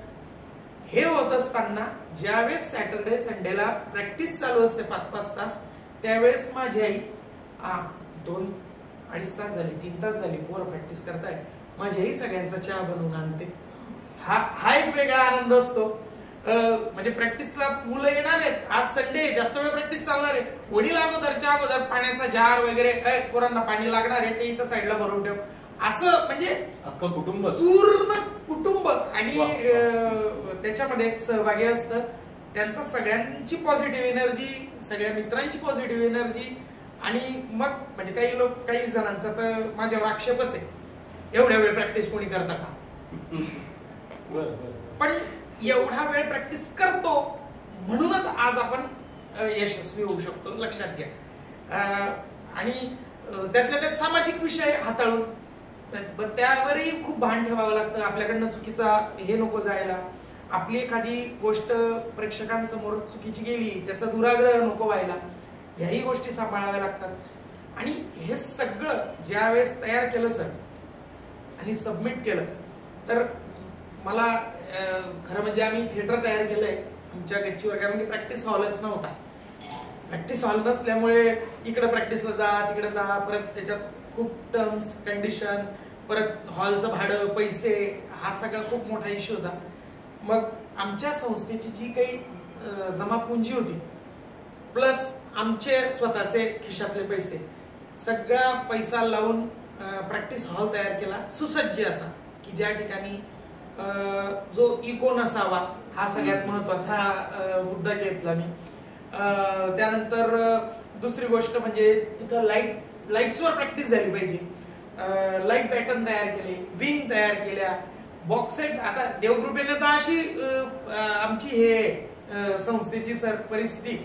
हे होत असताना ज्यावेळेस सॅटर्डे संडेला प्रॅक्टिस चालू असते 5-5 तास, त्यावेळेस माझी आई 2-2.5 तास झाले, 3 तास झाले, पोरं प्रॅक्टिस करताय, माझी आई सगळ्यांचा चहा बनवून आणते. हा एक वेगळा आनंद असतो. म्हणजे प्रॅक्टिसला मुलं येणार आहेत, आज संडे जास्त वेळ प्रॅक्टिस चालणार आहे, वडील अगोदर पाण्याचा जार वगैरे, पोरांना पाणी लागणार आहे ते इथं साईडला भरून ठेव, असं म्हणजे अख्खं कुटुंब, पूर्ण कुटुंब आणि त्याच्यामध्ये सहभागी असतं. त्यांचं सगळ्यांची पॉझिटिव्ह एनर्जी, सगळ्या मित्रांची पॉझिटिव्ह एनर्जी. आणि मग म्हणजे काही जणांचा तर माझ्यावर आक्षेपच आहे, एवढ्या वेळ प्रॅक्टिस कोणी करता का. पण एवढा वेळ प्रॅक्टिस करतो म्हणूनच आज आपण यशस्वी होऊ शकतो, लक्षात घ्या. आणि त्यातल्या त्यात सामाजिक विषय हाताळून त्यावरही खूप भान ठेवावं लागतं. आपल्याकडनं चुकीचा हे नको जायला, आपली एखादी गोष्ट प्रेक्षकांसमोर चुकीची गेली त्याचा दुराग्रह नको व्हायला, ह्याही गोष्टी सांभाळाव्या लागतात. आणि हे सगळं ज्या वेळेस तयार केलं सर आणि सबमिट केलं, तर मला खरं म्हणजे आम्ही थिएटर तयार केलंय आमच्या गच्चीवर, कारण की प्रॅक्टिस हॉलच नव्हता. प्रॅक्टिस हॉल नसल्यामुळे इकडे प्रॅक्टिसला जा, तिकडे जा, परत त्याच्यात खूप टर्म्स कंडिशन, परत हॉलचं भाडं, पैसे, हा सगळा खूप मोठा इश्यू होता. मग आमच्या संस्थेची जी काही जमापुंजी होती, प्लस आमचे स्वतःचे खिशातले पैसे, सगळा पैसा लावून प्रॅक्टिस हॉल तयार केला, सुसज्ज असा, की ज्या ठिकाणी जो इको नसावा, हा सगळ्यात महत्वाचा मुद्दा घेतला मी. त्यानंतर दुसरी गोष्ट म्हणजे तिथं लाईट्सवर प्रॅक्टिस झाली पाहिजे. लाईट पॅटर्न तयार केले, विंग तयार केल्या, बॉक्स सेट. आता देवकृपेने तर अशी आमची हे संस्थेची सर परिस्थिती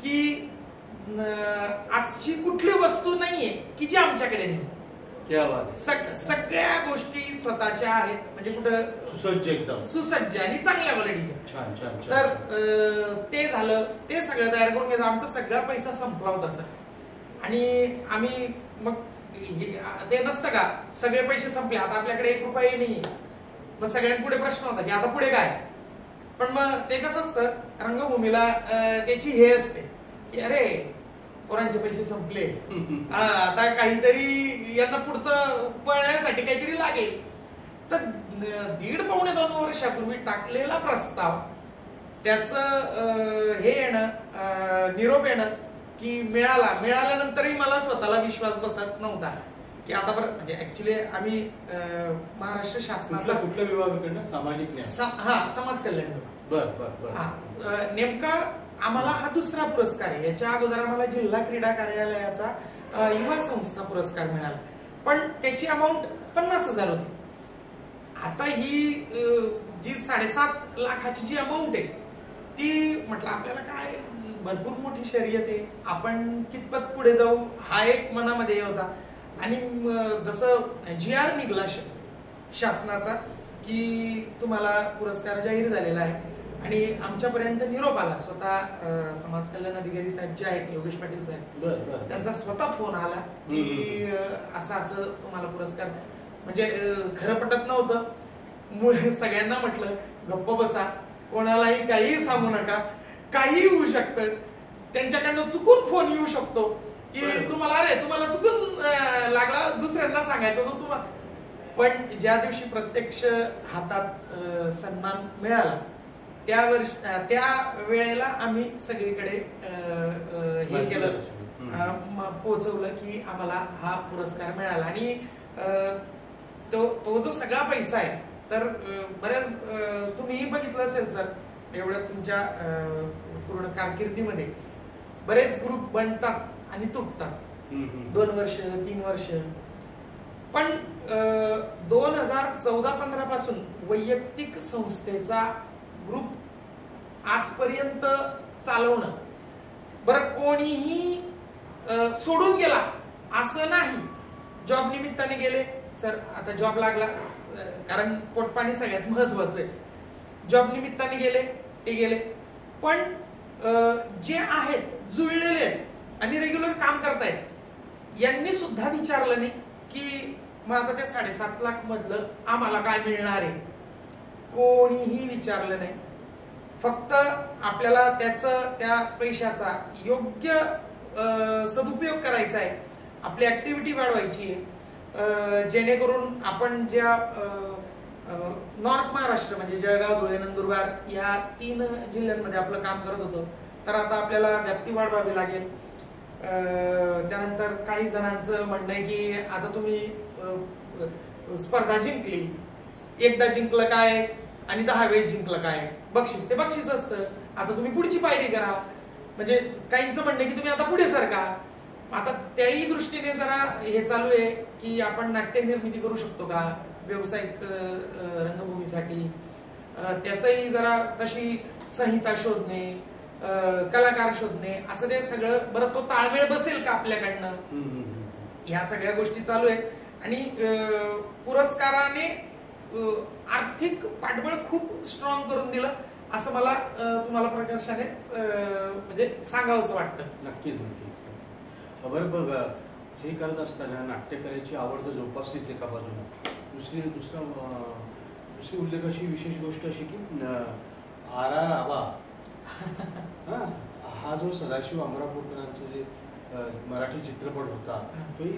की अशी कुठली वस्तू नाहीये की जी आमच्याकडे नाही. सगळ्या गोष्टी स्वतःच्या आहेत, म्हणजे कुठं सुसज्ज, एकदम सुसज्ज आणि चांगल्या क्वालिटीच्या. छान छान. तर ते झालं, ते सगळं तयार करून घेतलं. आमचा सगळा पैसा संपला होता सर. आणि आम्ही मग ते नसतं का, सगळे पैसे संपले, आता आपल्याकडे 1 रुपयाही नाही. मग सगळ्यांपुढे प्रश्न होता की आता पुढे काय. पण मग ते कसं असतं, रंगभूमीला त्याची हे असते की अरे पोरांचे पैसे संपले, आता काहीतरी यांना पुढचं पळण्यासाठी काहीतरी लागेल. तर 1.5-2 वर्षापूर्वी टाकलेला प्रस्ताव, त्याचं हे येणं, निरोप येणं की मिळाल्यानंतरही मला स्वतःला विश्वास बसत नव्हता की आता बरं, म्हणजे ऍक्च्युली आम्ही महाराष्ट्र शासनाचा कुठल्या विभागाकडनं, सामाजिक न्याय, समाज कल्याण. बर. नेमका आम्हाला हा दुसरा पुरस्कार आहे. याच्या अगोदर आम्हाला जिल्हा क्रीडा कार्यालयाचा युवा संस्था पुरस्कार मिळाला, पण त्याची अमाऊंट 50,000 होती. आता ही जी 7.5 लाखाची जी अमाऊंट आहे ती, म्हटलं आपल्याला काय भरपूर मोठी शर्यत आहे, आपण कितपत पुढे जाऊ हा एक मनामध्ये होता. आणि जसं GR निघाला शासनाचा की तुम्हाला पुरस्कार जाहीर झालेला आहे आणि आमच्यापर्यंत निरोप आला, स्वतः समाज कल्याण अधिकारी साहेब जे आहेत, योगेश पाटील साहेब, त्यांचा स्वतः फोन आला की असं तुम्हाला पुरस्कार. म्हणजे खरं पटत नव्हतं. सगळ्यांना म्हटलं गप्प बसा, कोणालाही काही सांगू नका, काही होऊ शकतं, त्यांच्याकडनं चुकून फोन येऊ शकतो की तुम्हाला चुकून लागला, दुसऱ्यांना सांगायचं होतं तुम्हाला. पण ज्या दिवशी प्रत्यक्ष हातात सन्मान मिळाला त्या वेळेला आम्ही सगळीकडे हे केलं, पोहोचवलं की आम्हाला हा पुरस्कार मिळाला. आणि तो जो सगळा पैसा आहे, तर बऱ्याच तुम्हीही बघितलं असेल सर, एवढ्या तुमच्या पूर्ण कारकिर्दीमध्ये बरेच ग्रुप बनतात आणि तुटतात, 2 वर्ष 3 वर्ष. पण 2014-15 पासून वैयक्तिक संस्थेचा ग्रुप आजपर्यंत चालवणं, बरं कोणीही सोडून गेला असं नाही. जॉब निमित्ताने गेले सर, आता जॉब लागला, कारण पोटपाणी सगळ्यात महत्वाचं आहे. जॉब निमित्ताने गेले, पण जे आहेत जुळलेले आणि रेग्युलर काम करतायत, यांनी सुद्धा विचारलं नाही की मग आता त्या 7.5 लाख मधलं आम्हाला काय मिळणार आहे. कोणीही विचारलं नाही. फक्त आपल्याला त्या पैशाचा योग्य सदुपयोग करायचा आहे, आपली ऍक्टिव्हिटी वाढवायची आहे, जेणेकरून आपण ज्या नॉर्थ महाराष्ट्र म्हणजे जळगाव, धुळे, नंदुरबार या 3 जिल्ह्यांमध्ये आपलं काम करत होतो, तर आता आपल्याला व्याप्ती वाढवावी लागेल. त्यानंतर काही जणांचं म्हणणं आहे की आता तुम्ही स्पर्धा जिंकली, एकदा जिंकलं काय आणि 10 वेळेस जिंकलं काय, बक्षीस ते बक्षीस असतं, आता तुम्ही पुढची पायरी करा. म्हणजे काहींचं म्हणणं आहे की तुम्ही आता पुढे सरका. आता त्याही दृष्टीने जरा हे चालू आहे की आपण नाट्य निर्मिती करू शकतो का व्यावसायिक रंगभूमीसाठी, त्याचंही जरा तशी संहिता शोधणे, कलाकार शोधणे, असं ते सगळं. बरं तो ताळमेळ बसेल का आपल्याकडनं, ह्या सगळ्या गोष्टी चालू आहेत. आणि पुरस्काराने आर्थिक पाठबळ खूप स्ट्रॉंग करून दिलं असं मला तुम्हाला प्रकर्षाने म्हणजे सांगावंसं वाटतं. नक्कीच. बरं बघ, हे करत असताना नाट्यकलेची आवड तर जोपासलीच एका बाजूला, दुसरी उल्लेखाची विशेष गोष्ट अशी की RR आबा हा जो सदाशिव अमरापूरकरांचा जे मराठी चित्रपट होता, तोही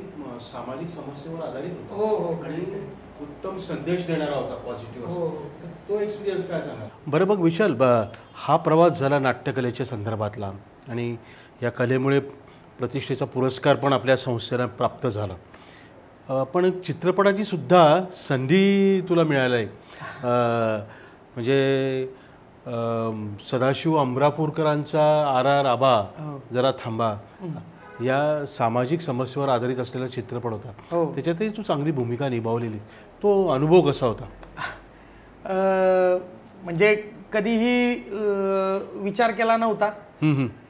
सामाजिक समस्येवर आधारित होता आणि उत्तम संदेश देणारा होता, पॉझिटिव्ह. तो एक्सपिरियन्स काय सांगा. बरं बघ विशाल, हा प्रवास झाला नाट्यकलेच्या संदर्भातला आणि या कलेमुळे प्रतिष्ठेचा पुरस्कार पण आपल्या संस्थेला प्राप्त झाला. पण चित्रपटाची सुद्धा संधी तुला मिळाली आहे. म्हणजे सदाशिव अमरापूरकरांचा RR आबा जरा थांबा या सामाजिक समस्येवर आधारित असलेला चित्रपट होता, त्याच्यातही तू चांगली भूमिका निभावलेली. तो अनुभव कसा होता. म्हणजे कधीही विचार केला नव्हता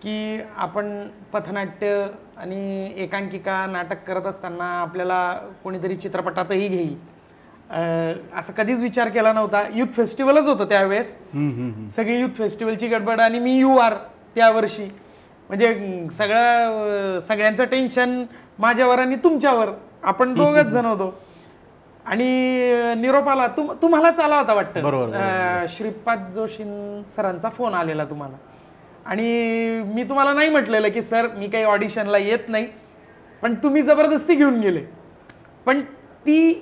की आपण पथनाट्य आणि एकांकिका नाटक करत असताना आपल्याला कोणीतरी चित्रपटातही घेईल, असं कधीच विचार केला नव्हता. युथ फेस्टिवलच होतं त्यावेळेस, सगळी युथ फेस्टिवलची गडबड आणि मी UR त्यावर्षी. म्हणजे सगळ्यांचं टेन्शन माझ्यावर आणि तुमच्यावर, आपण 2घच जण होतो. आणि निरोपाला तुम्हालाच आला होता वाटतं, श्रीपाद जोशी सरांचा फोन आलेला तुम्हाला. आणि मी तुम्हाला नाही म्हटलेलं की सर मी काही ऑडिशनला येत नाही, पण तुम्ही जबरदस्ती घेऊन गेले. पण ती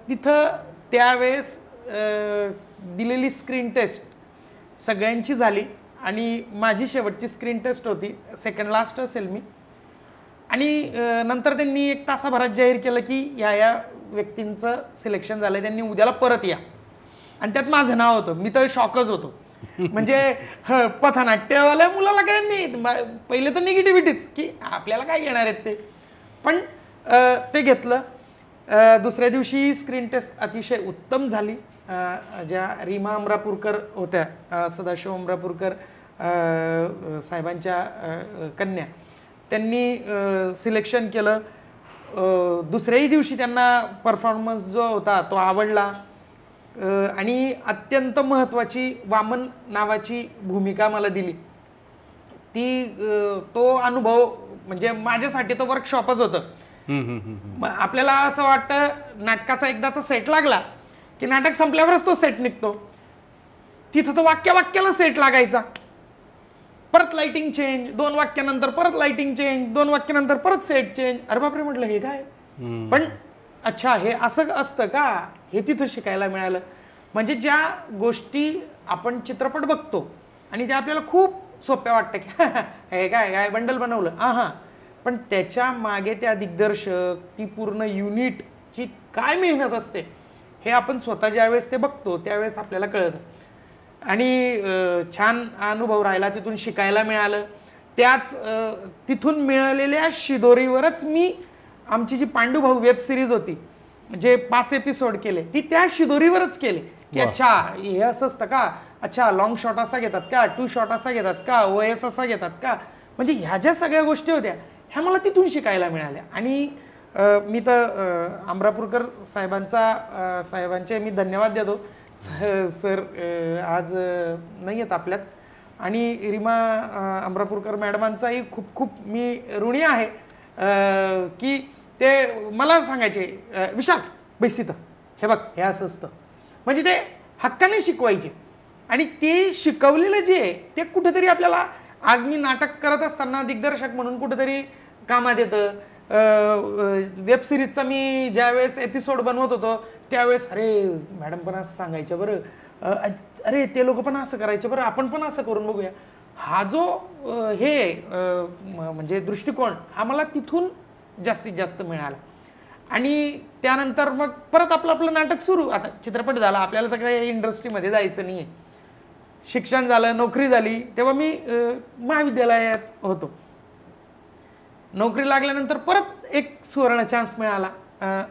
तिथं त्यावेळेस दिलेली स्क्रीन टेस्ट सगळ्यांची झाली आणि माझी शेवटची स्क्रीन टेस्ट होती, सेकंड लास्ट असेल मी. आणि नंतर त्यांनी 1 तासाभरात जाहीर केलं की या व्यक्तींचं सिलेक्शन झालं, त्यांनी उद्याला परत या. आणि त्यात माझं नाव होतं. मी तर शॉकच होतो. म्हणजे पथनाट्यवाल्या मुलाला काय नाही, पहिले तर निगेटिव्हिटीच की आपल्याला काय घेणार आहेत ते, पण ते घेतलं. दुसऱ्या दिवशी स्क्रीन टेस्ट अतिशय उत्तम झाली. ज्या रीमा अमरापूरकर होत्या, सदाशिव अमरापूरकर साहेबांच्या कन्या, त्यांनी सिलेक्शन केलं. दुसऱ्याही दिवशी त्यांना परफॉर्मन्स जो होता तो आवडला. आणि अत्यंत महत्त्वाची वामन नावाची भूमिका मला दिली. तो अनुभव म्हणजे माझ्यासाठी तो वर्कशॉपच होतं. आपल्याला असं वाटतं नाटकाचा एकदाचा सेट लागला की नाटक संपल्यावरच तो सेट निघतो. तिथं तो वाक्याला सेट लागायचा. परत लाइटिंग चेंज, 2 वाक्यानंतर परत लाइटिंग चेंज, 2 वाक्यानंतर परत सेट चेंज. अरे बापरे म्हटलं हे काय. पण अच्छा हे असं असतं का, हे तिथं शिकायला मिळालं. म्हणजे ज्या गोष्टी आपण चित्रपट बघतो आणि त्या आपल्याला खूप सोप्या वाटतं की हे काय बंडल बनवलं हां, पण त्याच्या मागे त्या दिग्दर्शक, ती पूर्ण युनिटची काय मेहनत असते हे आपण स्वतः ज्यावेळेस ते बघतो त्यावेळेस आपल्याला कळतं. आणि छान अनुभव राहिला, तिथून शिकायला मिळालं. त्याच तिथून मिळालेल्या शिदोरीवरच मी आमची जी पांडुभाऊ वेब सिरीज होती, जे 5 एपिसोड केले, ती त्या शिदोरीवरच केले की अच्छा हे असं असतं का, अच्छा लॉंग शॉट असा घेतात का, 2 शॉट असा घेतात का, OS असा घेतात का. म्हणजे ह्या ज्या सगळ्या गोष्टी होत्या ह्या मला तिथून शिकायला मिळाल्या. आणि मी तर अमरापूरकर साहेबांचे मी धन्यवाद देतो. सर आज नाही आहेत आपल्यात. आणि रीमा अमरापूरकर मॅडमांचाही खूप खूप मी ऋणी आहे की ते मला सांगायचे विशाल बैस इथं, हे बघ हे असं असतं. म्हणजे ते हक्काने शिकवायचे. आणि ते शिकवलेलं जे आहे ते कुठेतरी आपल्याला आज मी नाटक करत असताना दिग्दर्शक म्हणून कुठेतरी कामात येतं. वेब सिरीजचा मी ज्यावेळेस एपिसोड बनवत होतो त्यावेळेस अरे मॅडम पण असं सांगायचं बरं, अरे ते लोक पण असं करायचं बरं, आपण पण असं करून बघूया. हा जो म्हणजे दृष्टिकोन हा मला तिथून जास्तीत जास्त मिळाला. आणि त्यानंतर मग परत आपलं नाटक सुरू. आता चित्रपट झाला, आपल्याला तर काही इंडस्ट्रीमध्ये जायचं नाही आहे. शिक्षण झालं, नोकरी झाली, तेव्हा मी महाविद्यालयात होतो. नोकरी लागल्यानंतर परत एक सुवर्ण चान्स मिळाला.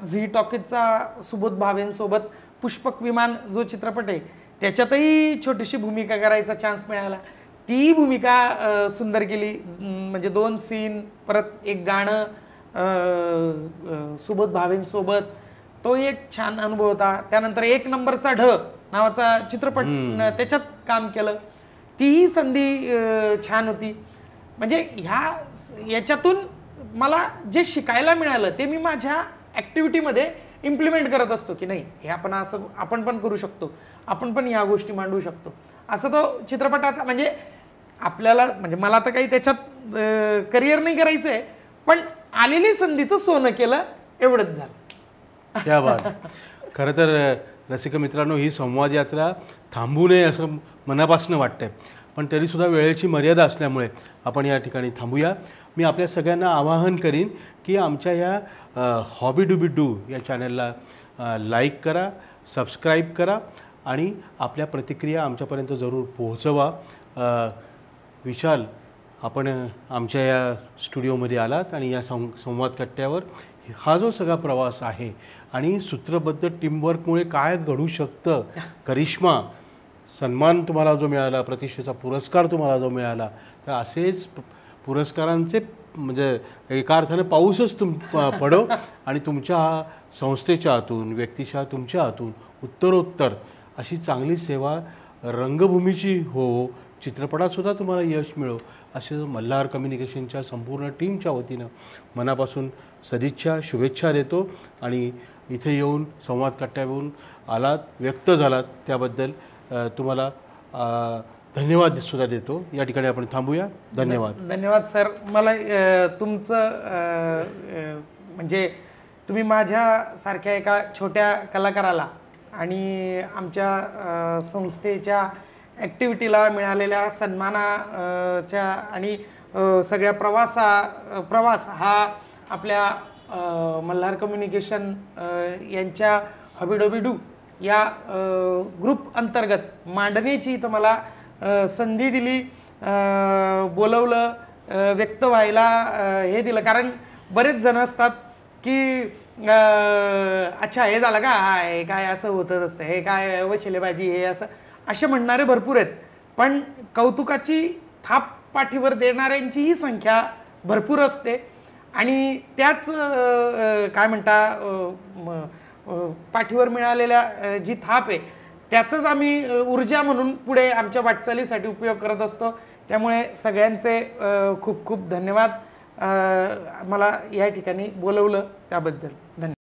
झी टॉकीजचा सुबोध भावेंसोबत पुष्पक विमान जो चित्रपट आहे त्याच्यातही छोटीशी भूमिका करायचा चान्स मिळाला. ती भूमिका सुंदर केली. म्हणजे 2 सीन, परत एक गाणं सुबोध भावेंसोबत, तो एक छान अनुभव होता. त्यानंतर 1 नंबरचा ढ नावाचा चित्रपट त्याच्यात काम केलं. तीही संधी छान होती. म्हणजे याच्यातून मला जे शिकायला मिळालं ते मी माझ्या ॲक्टिव्हिटीमध्ये इम्प्लिमेंट करत असतो की नाही हे आपण पण करू शकतो, आपण पण ह्या गोष्टी मांडू शकतो. असं तो चित्रपटाचा म्हणजे आपल्याला म्हणजे मला तर काही त्याच्यात करिअर नाही करायचं आहे, पण आलेली संधीचं सोनं केलं एवढंच झालं. क्या बात. खरं तर रसिक मित्रांनो, ही संवाद यात्रा थांबू नये असं मनापासून वाटतंय, पण तरीसुद्धा वेळेची मर्यादा असल्यामुळे आपण या ठिकाणी थांबूया. मी आपल्या सगळ्यांना आवाहन करीन की आमच्या ह्या हॉबी डुबी डू या चॅनलला लाईक करा, सबस्क्राईब करा आणि आपल्या प्रतिक्रिया आमच्यापर्यंत जरूर पोहोचवा. विशाल, आपण आमच्या या स्टुडिओमध्ये आलात आणि या संवाद कट्ट्यावर हा जो सगळा प्रवास आहे आणि सूत्रबद्ध टीमवर्कमुळे काय घडू शकतं, करिश्मा, सन्मान तुम्हाला जो मिळाला, प्रतिष्ठेचा पुरस्कार तुम्हाला जो मिळाला, तर असेच पुरस्कारांचे म्हणजे एका अर्थानं पाऊसच पडो आणि तुमच्या संस्थेच्या हातून, व्यक्तिशः तुमच्या हातून उत्तरोत्तर अशी चांगली सेवा रंगभूमीची हो, चित्रपटातसुद्धा तुम्हाला यश मिळो, असे मल्हार कम्युनिकेशनच्या संपूर्ण टीमच्या वतीनं मनापासून सदिच्छा, शुभेच्छा देतो. आणि इथे येऊन संवाद कट्ट्यावरून आलात, व्यक्त झालात त्याबद्दल तुम्हाला धन्यवाद सुद्धा देतो. या ठिकाणी आपण थांबूया. धन्यवाद. धन्यवाद सर. मला तुमचं म्हणजे तुम्ही माझ्यासारख्या एका छोट्या कलाकाराला आणि आमच्या संस्थेच्या ॲक्टिव्हिटीला मिळालेल्या सन्मानाच्या आणि सगळ्या प्रवास हा आपल्या मल्हार कम्युनिकेशन यांच्या हॉबीडोबीडू या ग्रुप अंतर्गत मांडण्याची इथं मला संधी दिली, बोलवलं, व्यक्त व्हायला हे दिलं. कारण बरेच जण असतात की अच्छा हे झालं का, हे काय असं होतच असतं, हे काय वशिलेबाजी, हे असं असे म्हणणारे भरपूर आहेत. पण कौतुकाची थाप पाठीवर देणाऱ्यांचीही संख्या भरपूर असते आणि त्याच काय म्हणता पाठीवर मिळालेल्या जी थाप आहे त्याचंच आम्ही ऊर्जा म्हणून पुढे आमच्या वाटचालीसाठी उपयोग करत असतो. त्यामुळे सगळ्यांचे खूप खूप धन्यवाद. मला या ठिकाणी बोलवलं त्याबद्दल धन्यवाद.